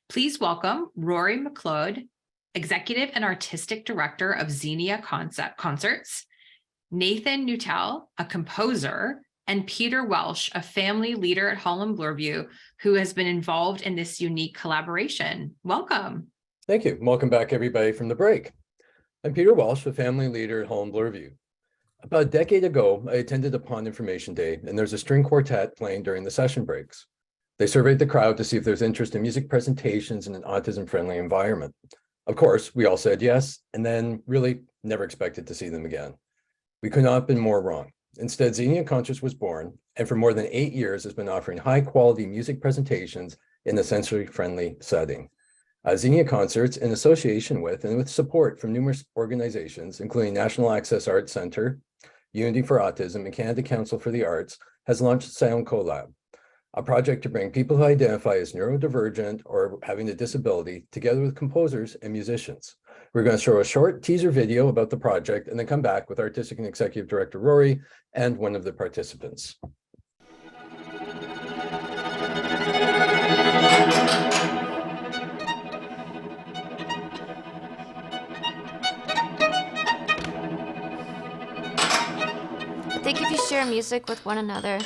Please welcome Rory McLeod, Executive and Artistic Director of Xenia Concerts, Nathan Nuttall, a composer, and Peter Welsh, a family leader at Holland Bloorview, who has been involved in this unique collaboration. Welcome. Thank you. Welcome back, everybody, from the break. I'm Peter Welsh, a family leader at Holland Bloorview. About a decade ago, I attended a Pond Information Day, and there's a string quartet playing during the session breaks. They surveyed the crowd to see if there's interest in music presentations in an autism-friendly environment. Of course, we all said yes, and then really never expected to see them again. We could not have been more wrong. Instead, Xenia Concerts was born, and for more than 8 years has been offering high-quality music presentations in a sensory-friendly setting. Xenia Concerts, in association with and with support from numerous organizations, including National Access Arts Centre, Unity for Autism, and Canada Council for the Arts, has launched Sound.colLAB, a project to bring people who identify as neurodivergent or having a disability together with composers and musicians. We're going to show a short teaser video about the project and then come back with Artistic and Executive Director Rory and one of the participants. I think if you share music with one another,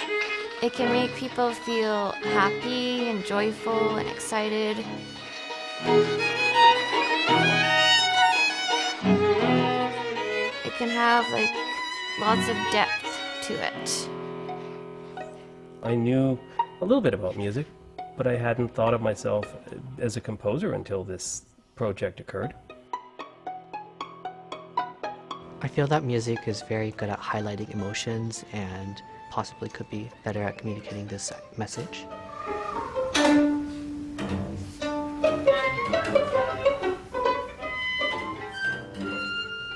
it can make people feel happy and joyful and excited. It can have like lots of depth to it. I knew a little bit about music, but I hadn't thought of myself as a composer until this project occurred. I feel that music is very good at highlighting emotions and possibly could be better at communicating this message.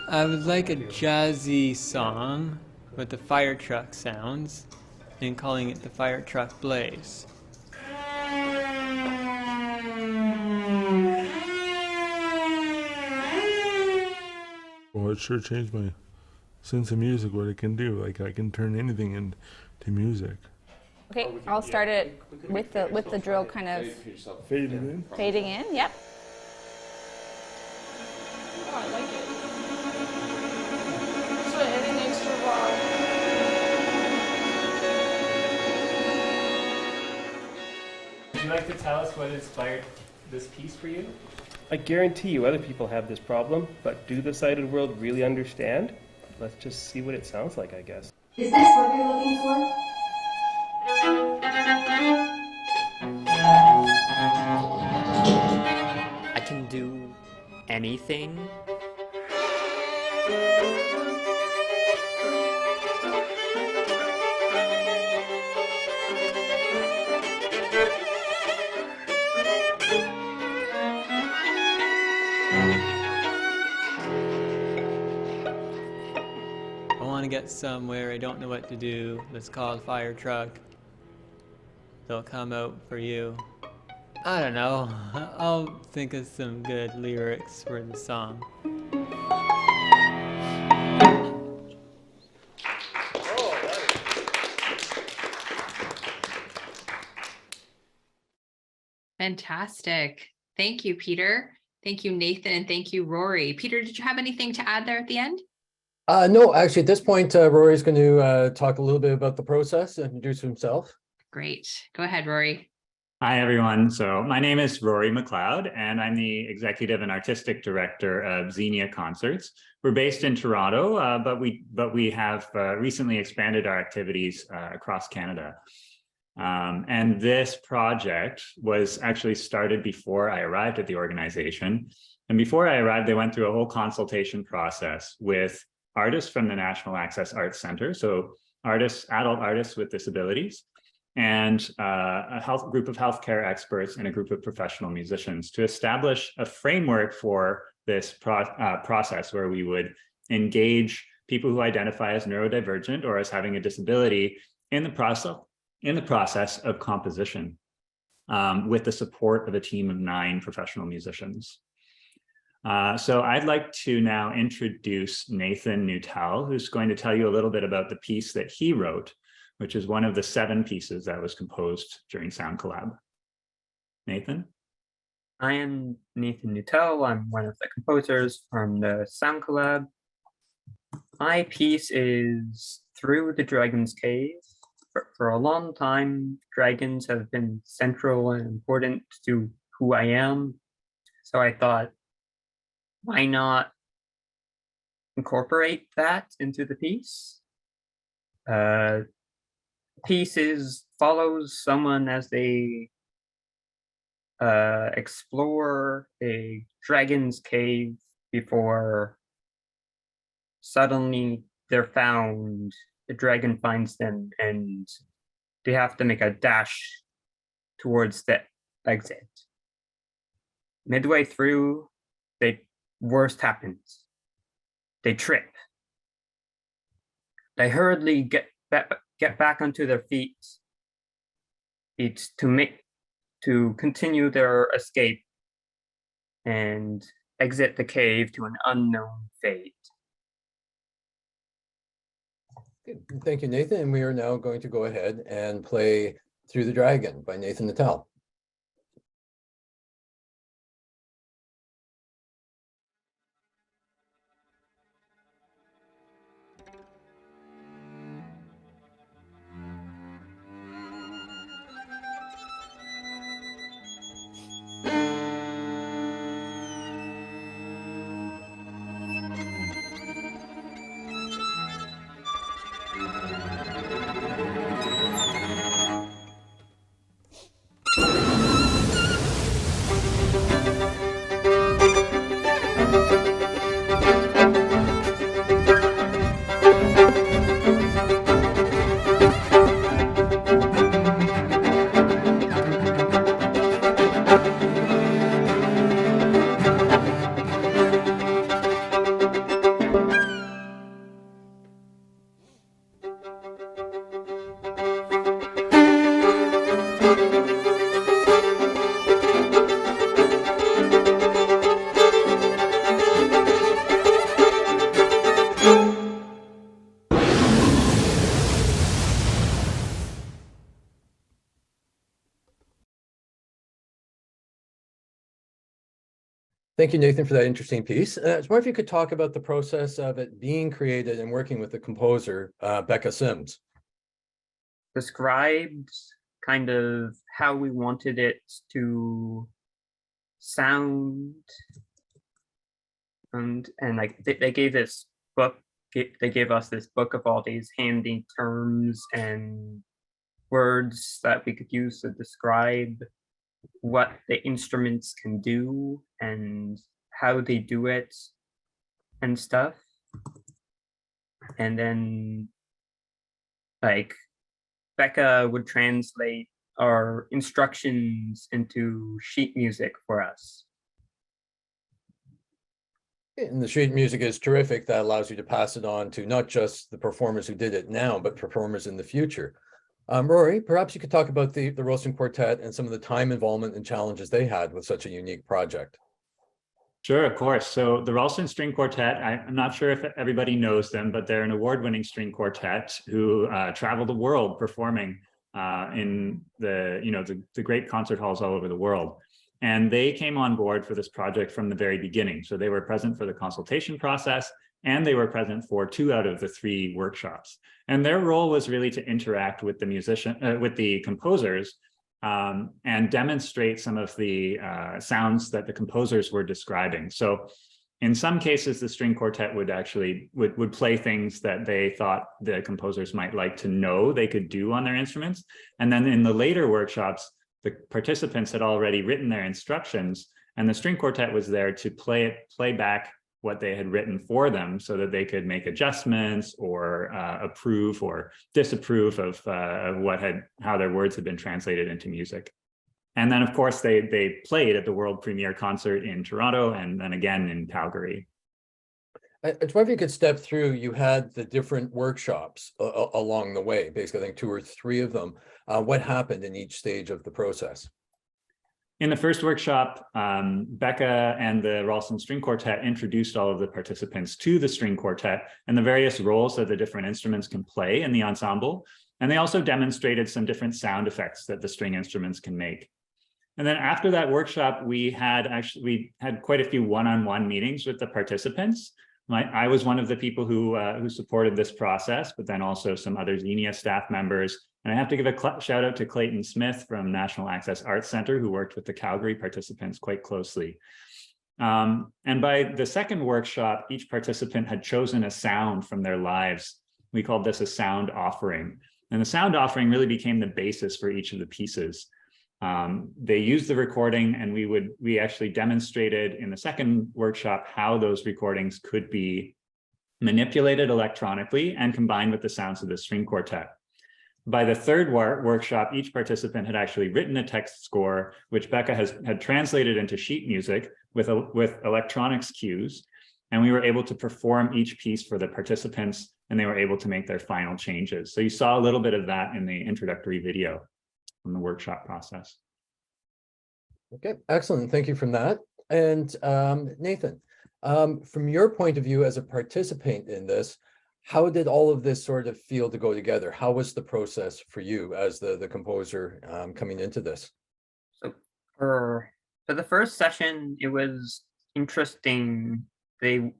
I would like a jazzy song with the fire truck sounds and calling it the Fire Truck Blaze. Well, it sure changed my sense of music, what it can do. Like, I can turn anything into music. Okay, I'll start it with the drill kind of fading in. Yep. Oh, I like it. So adding extra bar. Would you like to tell us what inspired this piece for you? I guarantee you other people have this problem, but do the sighted world really understand? Let's just see what it sounds like, I guess. Is this what you're looking for? I can do anything. I want to get somewhere, I don't know what to do. Let's call a fire truck. They'll come out for you. I don't know. I'll think of some good lyrics for the song. Fantastic. Thank you, Peter. Thank you, Nathan, and thank you, Rory. Peter, did you have anything to add there at the end? No, actually, at this point, Rory is going to talk a little bit about the process and introduce himself. Great. Go ahead, Rory. Hi, everyone. So my name is Rory McLeod, and I'm the Executive and Artistic Director of Xenia Concerts. We're based in Toronto, but we have recently expanded our activities across Canada. And this project was actually started before I arrived at the organization. And before I arrived, they went through a whole consultation process with artists from the National Access Arts Centre, so adult artists with disabilities, and a group of healthcare experts and a group of professional musicians to establish a framework for this process where we would engage people who identify as neurodivergent or as having a disability in the process of composition with the support of a team of 9 professional musicians. So I'd like to now introduce Nathan Nuttall, who's going to tell you a little bit about the piece that he wrote, which is one of the 7 pieces that was composed during Sound.colLAB. Nathan? I am Nathan Nuttall. I'm one of the composers from the Sound.colLAB. My piece is Through the Dragon's Cave. For a long time, dragons have been central and important to who I am. So I thought, why not incorporate that into the piece? Pieces follows someone as they explore a dragon's cave before suddenly they're found. The dragon finds them and they have to make a dash towards the exit. Midway through, the worst happens. They trip. They hurriedly get back onto their feet. It's to continue their escape and exit the cave to an unknown fate. Thank you, Nathan. And we are now going to go ahead and play Through the Dragon by Nathan Nuttall. Thank you, Nathan, for that interesting piece. I was wondering if you could talk about the process of it being created and working with the composer, Becca Sims. Described kind of how we wanted it to sound. And like they gave this book, they gave us this book of all these handy terms and words that we could use to describe what the instruments can do and how they do it and stuff. And then like Becca would translate our instructions into sheet music for us. And the sheet music is terrific. That allows you to pass it on to not just the performers who did it now, but performers in the future. Rory, perhaps you could talk about the Ralston Quartet and some of the time involvement and challenges they had with such a unique project. Sure, of course. So the Ralston String Quartet, I'm not sure if everybody knows them, but they're an award-winning string quartet who travel the world performing in the great concert halls all over the world. And they came on board for this project from the very beginning. So they were present for the consultation process, and they were present for 2 out of the 3 workshops. And their role was really to interact with the composers and demonstrate some of the sounds that the composers were describing. So in some cases, the string quartet would actually would play things that they thought the composers might like to know they could do on their instruments. And then in the later workshops, the participants had already written their instructions, and the string quartet was there to play back what they had written for them so that they could make adjustments or approve or disapprove of how their words had been translated into music. And then, of course, they played at the world premiere concert in Toronto and then again in Calgary. I wonder if you could step through, you had the different workshops along the way, basically, I think 2 or 3 of them. What happened in each stage of the process? In the first workshop, Becca and the Ralston String Quartet introduced all of the participants to the string quartet and the various roles that the different instruments can play in the ensemble. And they also demonstrated some different sound effects that the string instruments can make. And then after that workshop, we had quite a few one-on-one meetings with the participants. I was one of the people who supported this process, but then also some other Xenia staff members. And I have to give a shout out to Clayton Smith from National Access Arts Center, who worked with the Calgary participants quite closely. And by the second workshop, each participant had chosen a sound from their lives. We called this a sound offering. And the sound offering really became the basis for each of the pieces. They used the recording, and we actually demonstrated in the second workshop how those recordings could be manipulated electronically and combined with the sounds of the string quartet. By the third workshop, each participant had actually written a text score, which Becca had translated into sheet music with electronics cues. And we were able to perform each piece for the participants, and they were able to make their final changes. So you saw a little bit of that in the introductory video from the workshop process. Okay, excellent. Thank you from that. And Nathan, from your point of view as a participant in this, how did all of this sort of feel to go together? How was the process for you as the composer coming into this? So for the first session, it was interesting. They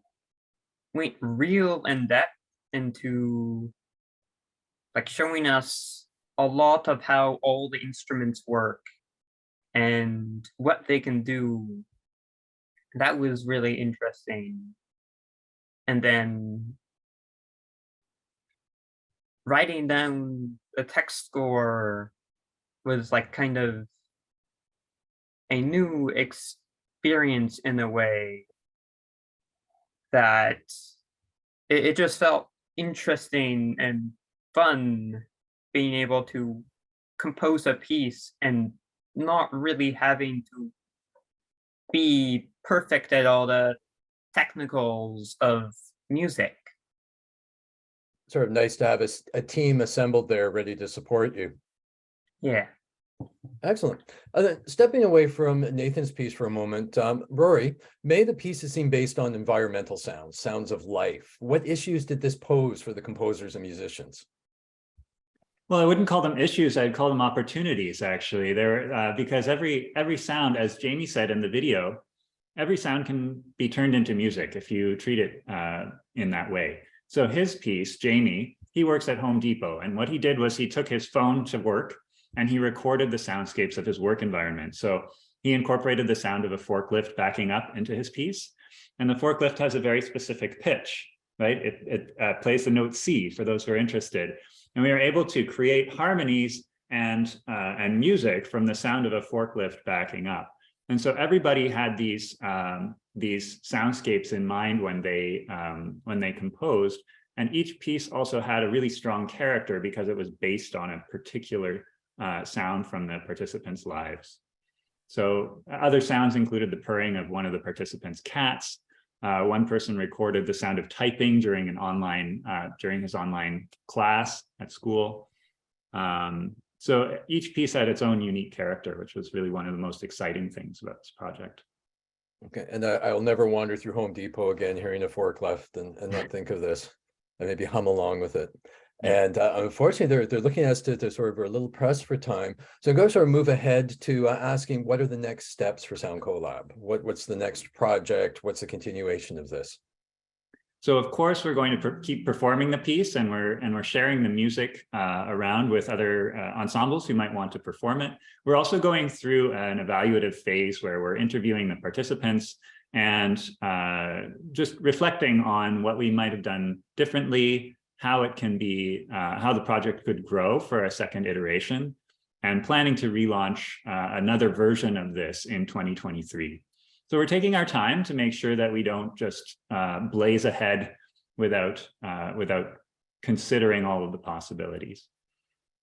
went real in depth into like showing us a lot of how all the instruments work and what they can do. That was really interesting. And then writing down the text score was like kind of a new experience in a way that it just felt interesting and fun being able to compose a piece and not really having to be perfect at all the technicals of music. Sort of nice to have a team assembled there ready to support you. Yeah. Excellent. Stepping away from Nathan's piece for a moment, Rory, many of the pieces seem based on environmental sounds, sounds of life. What issues did this pose for the composers and musicians? Well, I wouldn't call them issues. I'd call them opportunities, actually. They're because every sound, as Jamie said in the video, every sound can be turned into music if you treat it in that way. So his piece, Jamie, he works at Home Depot. And what he did was he took his phone to work and he recorded the soundscapes of his work environment. So he incorporated the sound of a forklift backing up into his piece. And the forklift has a very specific pitch, right? It plays the note C for those who are interested. And we were able to create harmonies and music from the sound of a forklift backing up. And so everybody had these soundscapes in mind when they composed. And each piece also had a really strong character because it was based on a particular sound from the participants' lives. So other sounds included the purring of one of the participants' cats. One person recorded the sound of typing during his online class at school. So each piece had its own unique character, which was really one of the most exciting things about this project. Okay, and I'll never wander through Home Depot again hearing a forklift and not think of this and maybe hum along with it. Yeah. And unfortunately, they're looking at us to sort of, we're a little pressed for time. So I'm going to sort of move ahead to asking what are the next steps for Sound.colLAB? What's the next project? What's the continuation of this? So of course, we're going to keep performing the piece, and we're sharing the music around with other ensembles who might want to perform it. We're also going through an evaluative phase where we're interviewing the participants and just reflecting on what we might have done differently, how it can be, how the project could grow for a second iteration, and planning to relaunch another version of this in 2023. So we're taking our time to make sure that we don't just blaze ahead without considering all of the possibilities.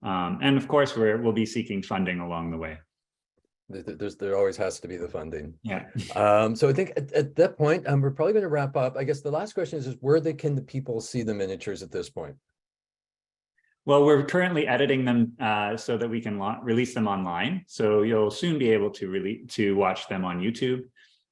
And of course, we'll be seeking funding along the way. There always has to be the funding. Yeah. So I think at that point, we're probably going to wrap up. I guess the last question is where can the people see the miniatures at this point? Well, we're currently editing them so that we can release them online. So you'll soon be able to watch them on YouTube.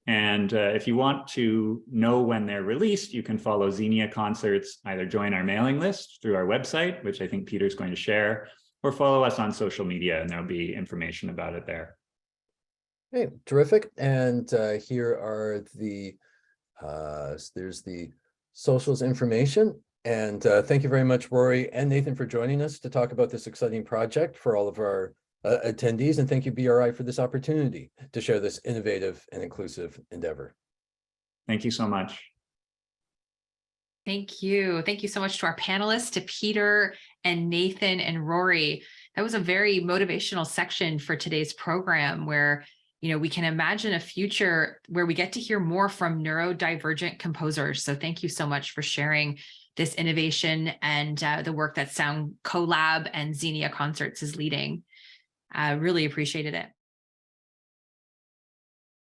And if you want to know when they're released, you can follow Xenia Concerts, either join our mailing list through our website, which I think Peter's going to share, or follow us on social media, and there'll be information about it there. Hey, terrific. And here are the, there's the socials information. And thank you very much, Rory and Nathan, for joining us to talk about this exciting project for all of our attendees. And thank you, BRI, for this opportunity to share this innovative and inclusive endeavor. Thank you so much. Thank you. Thank you so much to our panelists, to Peter and Nathan and Rory. That was a very motivational section for today's program where, you know, we can imagine a future where we get to hear more from neurodivergent composers. So thank you so much for sharing this innovation and the work that Sound.colLAB and Xenia Concerts is leading. I really appreciated it.